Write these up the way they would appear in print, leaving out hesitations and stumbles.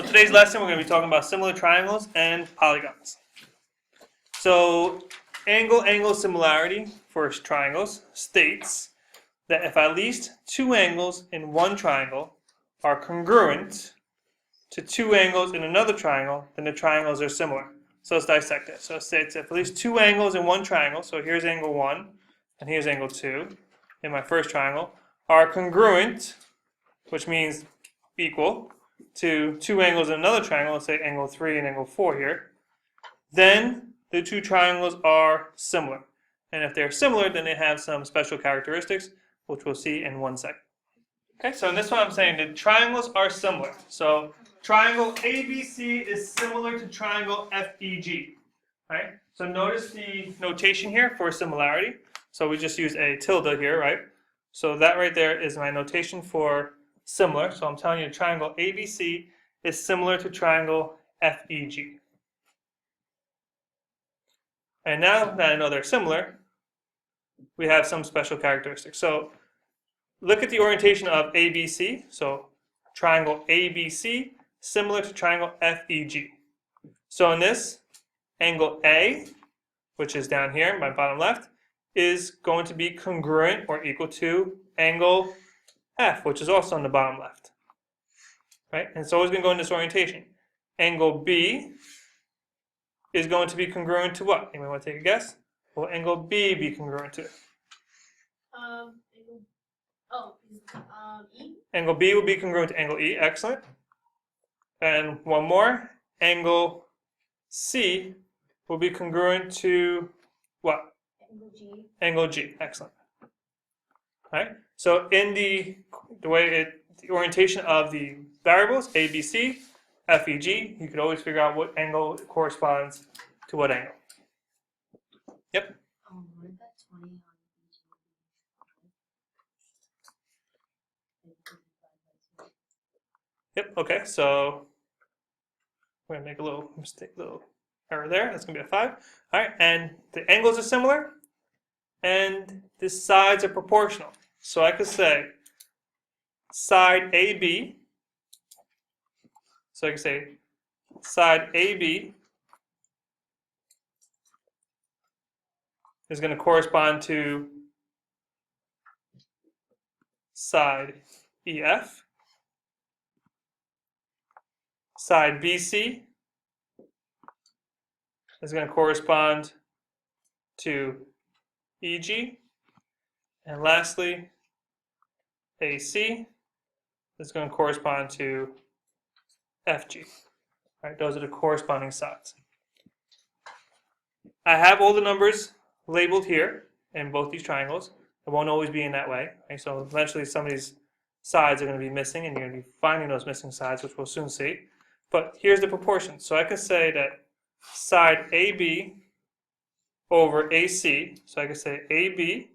today's lesson we're going to be talking about similar triangles and polygons. So angle-angle similarity for triangles states that if at least two angles in one triangle are congruent to two angles in another triangle, then the triangles are similar. So let's dissect it. So it states if at least two angles in one triangle, so here's angle 1 and here's angle 2 in my first triangle, are congruent, which means equal, to two angles in another triangle, let's say angle 3 and angle 4 here, then the two triangles are similar. And if they're similar, then they have some special characteristics, which we'll see in 1 second. Okay, so in this one I'm saying the triangles are similar. So triangle ABC is similar to triangle FEG. Right? So notice the notation here for similarity. So we just use a tilde here, right? So that right there is my notation for similar. So I'm telling you triangle ABC is similar to triangle FEG. And now that I know they're similar, we have some special characteristics. So look at the orientation of ABC. So triangle ABC similar to triangle FEG. So in this, angle A, which is down here in my bottom left, is going to be congruent or equal to angle F, which is also on the bottom left. Right? And it's always going to go in this orientation. Angle B is going to be congruent to what? Anyone want to take a guess? Will angle B be congruent to? E? Angle B will be congruent to angle E. Excellent. And one more. Angle C will be congruent to what? Angle G. Angle G. Excellent. All right. So in the orientation of the variables A, B, C, F, E, G, you could always figure out what angle corresponds to what angle. Yep. Where'd that 20 on Yep. Okay. So we're gonna make a little mistake, little error there. That's gonna be a 5. All right. And the angles are similar, and the sides are proportional. So I could say side AB. So I can say side AB is going to correspond to side EF. Side BC is going to correspond to EG. And lastly, AC is going to correspond to FG. All right, those are the corresponding sides. I have all the numbers labeled here in both these triangles. It won't always be in that way. Right? So eventually some of these sides are going to be missing, and you're going to be finding those missing sides, which we'll soon see. But here's the proportions. So I can say that side AB over AC, so I can say AB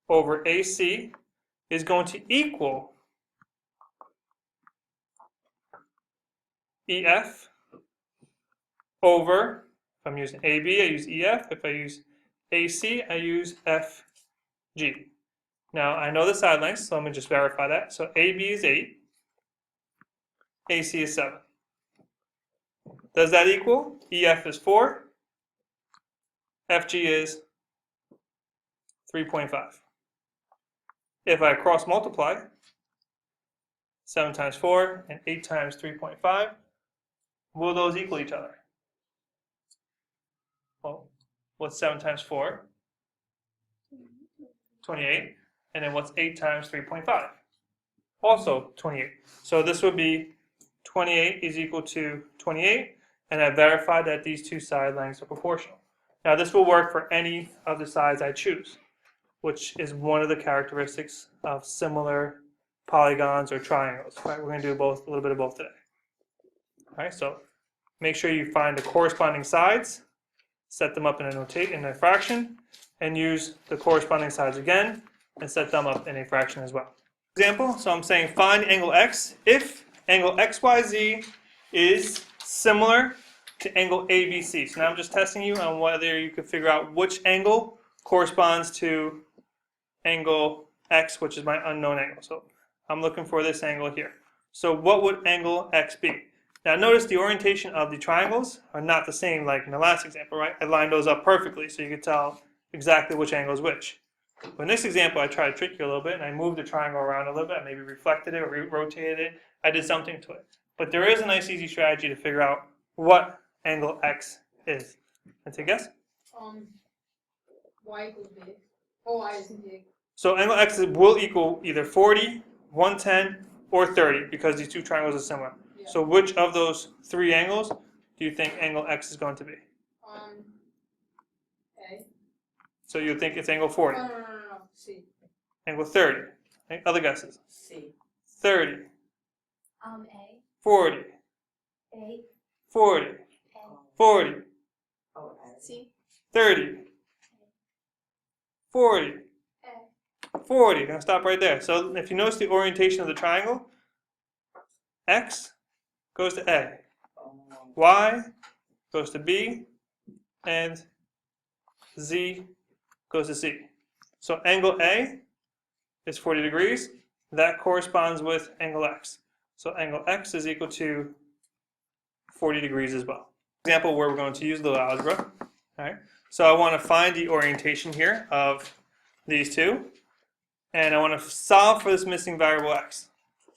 over AC is going to equal EF over, if I'm using AB, I use EF. If I use AC, I use FG. Now, I know the side lengths, so let me just verify that. So AB is 8, AC is 7. Does that equal? EF is 4, FG is 3.5. If I cross multiply, 7 times 4 and 8 times 3.5, will those equal each other? Well, what's 7 times 4? 28. And then what's 8 times 3.5? Also 28. So this would be 28 is equal to 28, and I verified that these two side lengths are proportional. Now this will work for any of the sides I choose, which is one of the characteristics of similar polygons or triangles. Right? We're going to do both, a little bit of both today. All right, so make sure you find the corresponding sides, set them up in a fraction, and use the corresponding sides again, and set them up in a fraction as well. Example, so I'm saying find angle X if angle XYZ is similar to angle ABC. So now I'm just testing you on whether you could figure out which angle corresponds to angle X, which is my unknown angle. So I'm looking for this angle here. So what would angle X be? Now notice the orientation of the triangles are not the same like in the last example, right? I lined those up perfectly so you could tell exactly which angle is which. But in this example, I tried to trick you a little bit and I moved the triangle around a little bit. I maybe reflected it or rotated it. I did something to it. But there is a nice easy strategy to figure out what angle X is. Let's take a guess. Y equals big. Oh, Y isn't big. So angle X will equal either 40, 110, or 30 because these two triangles are similar. Yeah. So which of those three angles do you think angle X is going to be? A. So you think it's angle 40. No. C. Angle 30. Okay, other guesses? C. 30. A. 40. A. 40. 40. Oh, C. 30. 40. 40. You're going to stop right there. So if you notice the orientation of the triangle, X goes to A. Y goes to B. And Z goes to C. So angle A is 40 degrees. That corresponds with angle X. So angle X is equal to 40 degrees as well. Example where we're going to use little algebra. All right. So I want to find the orientation here of these two. And I want to solve for this missing variable X.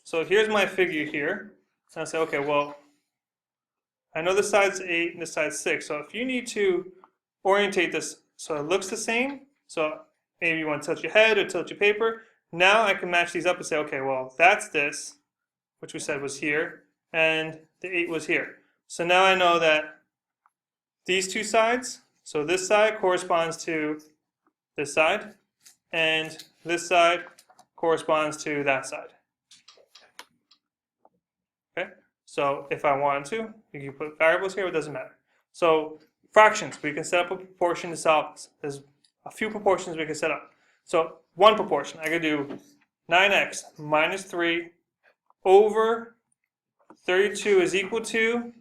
So here's my figure here. And I'll say, okay, well, I know this side's 8 and this side's 6. So if you need to orientate this so it looks the same, so maybe you want to tilt your head or tilt your paper, now I can match these up and say, okay, well, that's this, which we said was here, and the 8 was here. So now I know that these two sides, so this side corresponds to this side, and this side corresponds to that side. Okay, so if I wanted to, you can put variables here, it doesn't matter. So fractions, we can set up a proportion to solve this. There's a few proportions we can set up. So one proportion, I could do 9x minus 3 over 32 is equal to,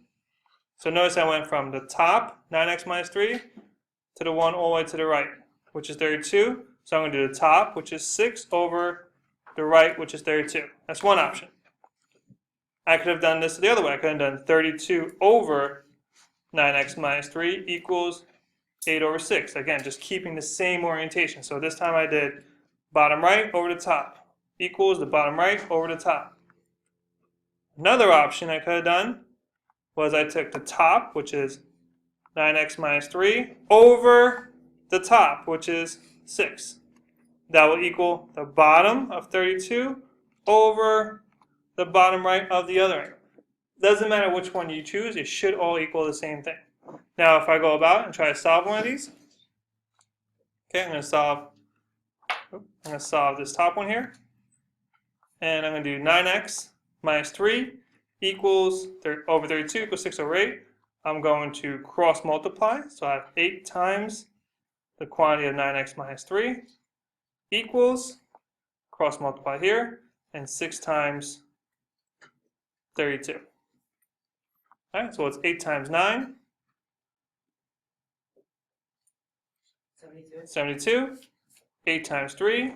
so notice I went from the top, 9x minus 3, to the one all the way to the right, which is 32. So I'm going to do the top, which is 6, over the right, which is 32. That's one option. I could have done this the other way. I could have done 32 over 9x minus 3 equals 8 over 6. Again, just keeping the same orientation. So this time I did bottom right over the top equals the bottom right over the top. Another option I could have done was I took the top, which is 9x minus 3, over the top, which is 6. That will equal the bottom of 32 over the bottom right of the other angle. Doesn't matter which one you choose, it should all equal the same thing. Now if I go about and try to solve one of these, okay, I'm going to solve this top one here. And I'm going to do 9x minus 3 equals over 32 equals 6 over 8. I'm going to cross multiply, so I have 8 times the quantity of 9x minus 3 equals, cross multiply here, and 6 times 32. All right, so it's 8 times 9, 72. 8 times 3,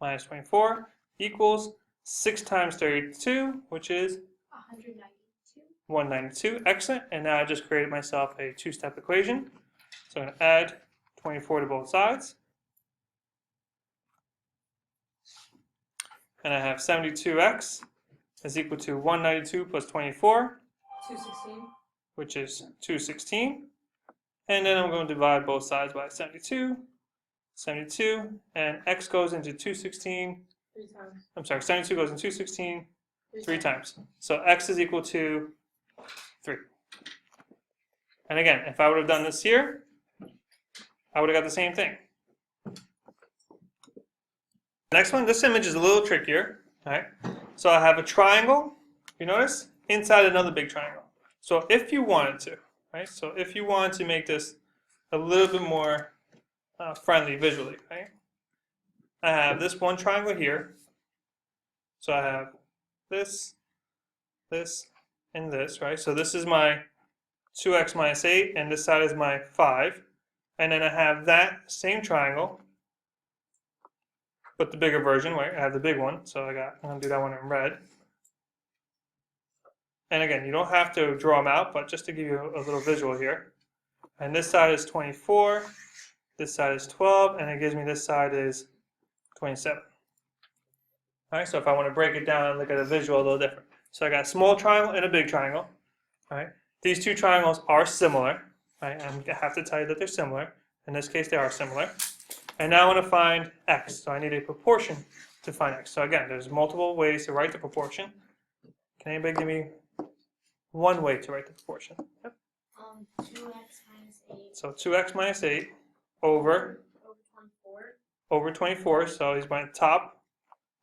minus 24, equals 6 times 32, which is 192. 192. Excellent. And now I just created myself a two-step equation. So I'm going to add 24 to both sides. And I have 72x is equal to 192 plus 24, 216. which is 216. And then I'm going to divide both sides by 72, 72, and x goes into 216. 3 times. I'm sorry, 72 goes into 216 3 times. times. So x is equal to 3. And again, if I would have done this here, I would have got the same thing. Next one, this image is a little trickier. All right. So I have a triangle, you notice, inside another big triangle. So if you wanted to, right? So if you wanted to make this a little bit more friendly visually, right? I have this one triangle here. So I have this, this, and this, right? So this is my 2x minus 8, and this side is my 5. And then I have that same triangle, but the bigger version, right? I have the big one, so I'm going to do that one in red. And again, you don't have to draw them out, but just to give you a little visual here. And this side is 24, this side is 12, and it gives me this side is 27. All right, so if I want to break it down and look at a visual a little different. So I got a small triangle and a big triangle. All right, these two triangles are similar. Right, I have to tell you that they're similar. In this case, they are similar. And now I want to find x, so I need a proportion to find x. So again, there's multiple ways to write the proportion. Can anybody give me one way to write the proportion? Yep. 2x minus 8 So 2x minus 8 over 24. So he's going top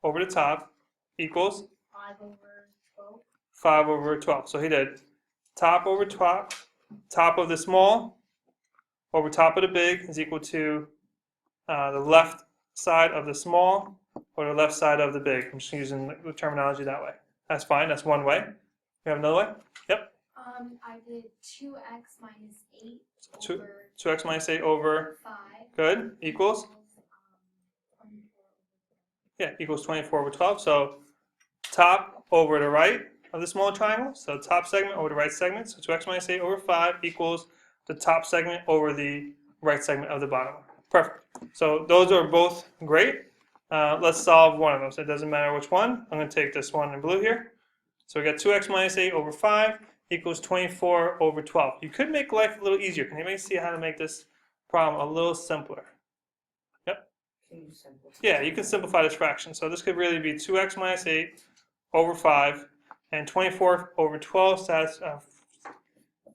over the top equals 5 over 12. 5 over 12. So he did top over top, top of the small over top of the big is equal to the left side of the small or the left side of the big. I'm just using the terminology that way. That's fine. That's one way. You have another way? Yep. I did 2x minus 8 Two- over 2x minus 8 over, 5. good, equals? 24 Yeah, equals 24 over 12. So top over the right of the small triangle. So top segment over the right segment. So 2x minus 8 over 5 equals the top segment over the right segment of the bottom one. Perfect. So those are both great. Let's solve one of those. It doesn't matter which one. I'm going to take this one in blue here. So we got 2x minus 8 over 5 equals 24 over 12. You could make life a little easier. Can anybody see how to make this problem a little simpler? Yep. Yeah, you can simplify this fraction. So this could really be 2x minus 8 over 5, and 24 over 12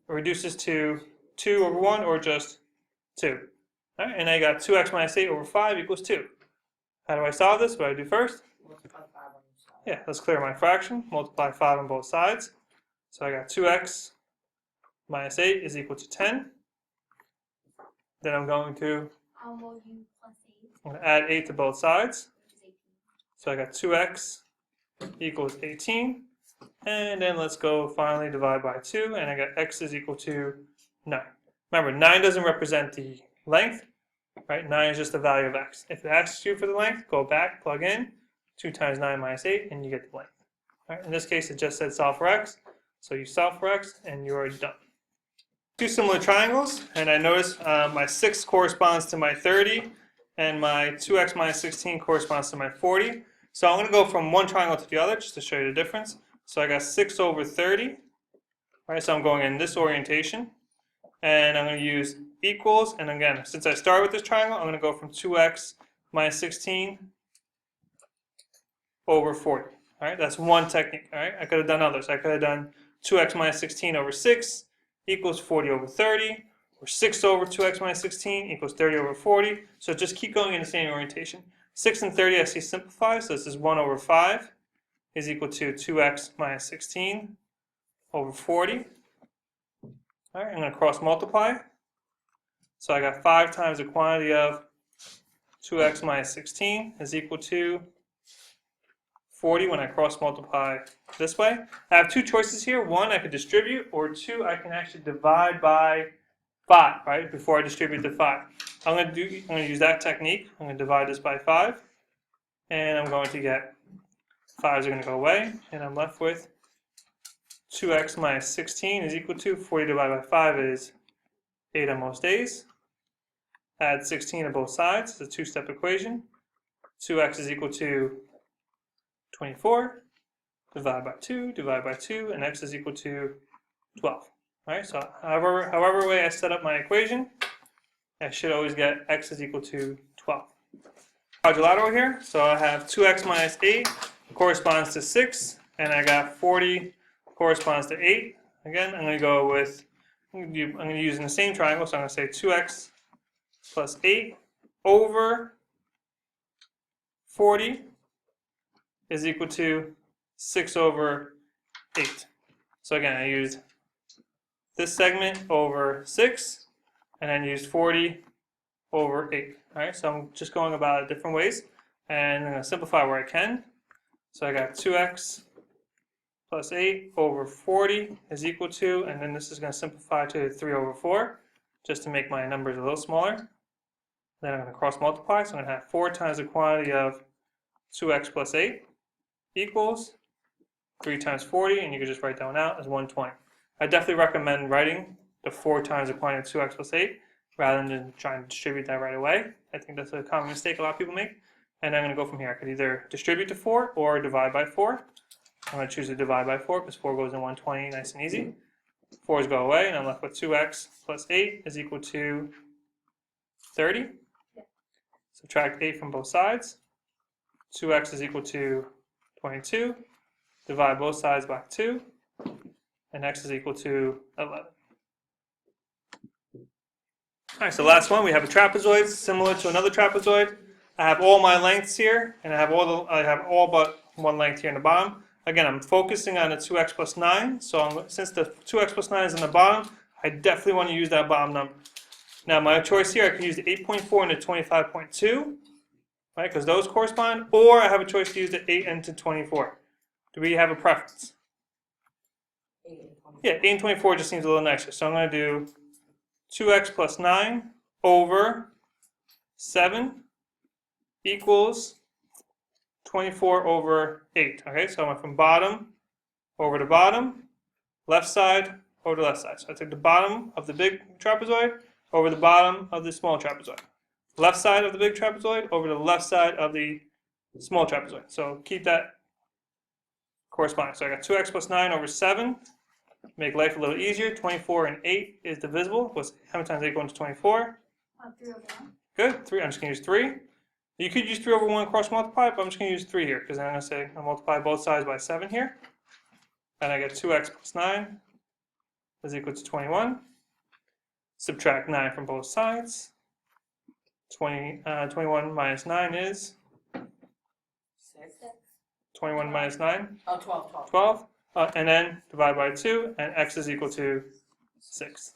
reduces to 2 over 1 or just 2. All right, and I got 2x minus 8 over 5 equals 2. How do I solve this? What do I do first? Multiply 5 on each side. Yeah, let's clear my fraction. Multiply 5 on both sides. So I got 2x minus 8 is equal to 10. Then I'm going to Will you plus 8, I'm going to add 8 to both sides. which is 18. So I got 2x equals 18. And then let's go finally divide by 2. And I got x is equal to 9. Remember, 9 doesn't represent the length. Right? 9 is just the value of x. If it asks you for the length, go back, plug in. 2 times 9 minus 8, and you get the length. All right? In this case, it just said solve for x. So you solve for x, and you're done. Two similar triangles, and I notice my 6 corresponds to my 30, and my 2x minus 16 corresponds to my 40. So I'm going to go from one triangle to the other just to show you the difference. So I got 6 over 30. Right, so I'm going in this orientation, and I'm going to use equals. And again, since I started with this triangle, I'm going to go from 2x minus 16 over 40. All right, that's one technique. All right, I could have done others. I could have done 2x minus 16 over 6 equals 40 over 30, or 6 over 2x minus 16 equals 30 over 40. So just keep going in the same orientation. 6 and 30 I see simplify, so this is 1 over 5 is equal to 2x minus 16 over 40. All right, I'm going to cross multiply. So I got 5 times the quantity of 2x minus 16 is equal to 40 when I cross multiply this way. I have two choices here. One, I could distribute, or two, I can actually divide by 5, right, before I distribute the 5. I'm going to use that technique. I'm going to divide this by 5, and I'm going to get 5s are going to go away, and I'm left with 2x minus 16 is equal to 40 divided by 5 is 8 on most days. Add 16 to both sides. It's a two-step equation. 2x is equal to 24, divide by 2, and x is equal to 12. All right, so however way I set up my equation, I should always get x is equal to 12. Quadrilateral here, so I have 2x minus 8 corresponds to 6, and I got 40 corresponds to 8. Again, I'm going to use in the same triangle, so I'm going to say 2x plus 8 over 40 is equal to 6 over 8. So again, I used this segment over 6, and then used 40 over 8. All right, so I'm just going about it different ways, and I'm going to simplify where I can. So I got 2x plus 8 over 40 is equal to, and then this is going to simplify to 3 over 4, just to make my numbers a little smaller. Then I'm going to cross multiply, so I'm going to have 4 times the quantity of 2x plus 8 equals 3 times 40, and you can just write that one out as 120. I definitely recommend writing the 4 times the quantity of 2x plus 8 rather than trying to distribute that right away. I think that's a common mistake a lot of people make. And I'm going to go from here. I could either distribute to 4 or divide by 4. I'm going to choose to divide by 4 because 4 goes in 120 nice and easy. 4's go away, and I'm left with 2x plus 8 is equal to 30. Yeah. Subtract 8 from both sides. 2x is equal to 22. Divide both sides by 2. And x is equal to 11. Alright, so last one, we have a trapezoid similar to another trapezoid. I have all my lengths here, and I have all but one length here in the bottom. Again, I'm focusing on the 2x plus 9, so since the 2x plus 9 is in the bottom, I definitely want to use that bottom number. Now, my choice here, I can use the 8.4 and the 25.2, right, because those correspond, or I have a choice to use the 8 and the 24. Do we have a preference? 8 and 24. Yeah, 8 and 24 just seems a little nicer, so I'm going to do 2x plus 9 over 7 equals 24 over 8. Okay, so I went from bottom over to bottom, left side over to left side. So I took the bottom of the big trapezoid over the bottom of the small trapezoid. Left side of the big trapezoid over the left side of the small trapezoid. So keep that corresponding. So I got 2x plus 9 over 7. Make life a little easier. 24 and 8 is divisible. How many times 8 go into 24? 3 over 1. Good. 3. I'm just going to use 3. You could use 3 over 1 cross multiply, but I'm just going to use 3 here because I'm going to say I multiply both sides by 7 here. And I get 2x plus 9 is equal to 21. Subtract 9 from both sides. 21 minus 9 is 6. 21 minus 9. Oh, 12. 12. And then divide by 2, and x is equal to 6.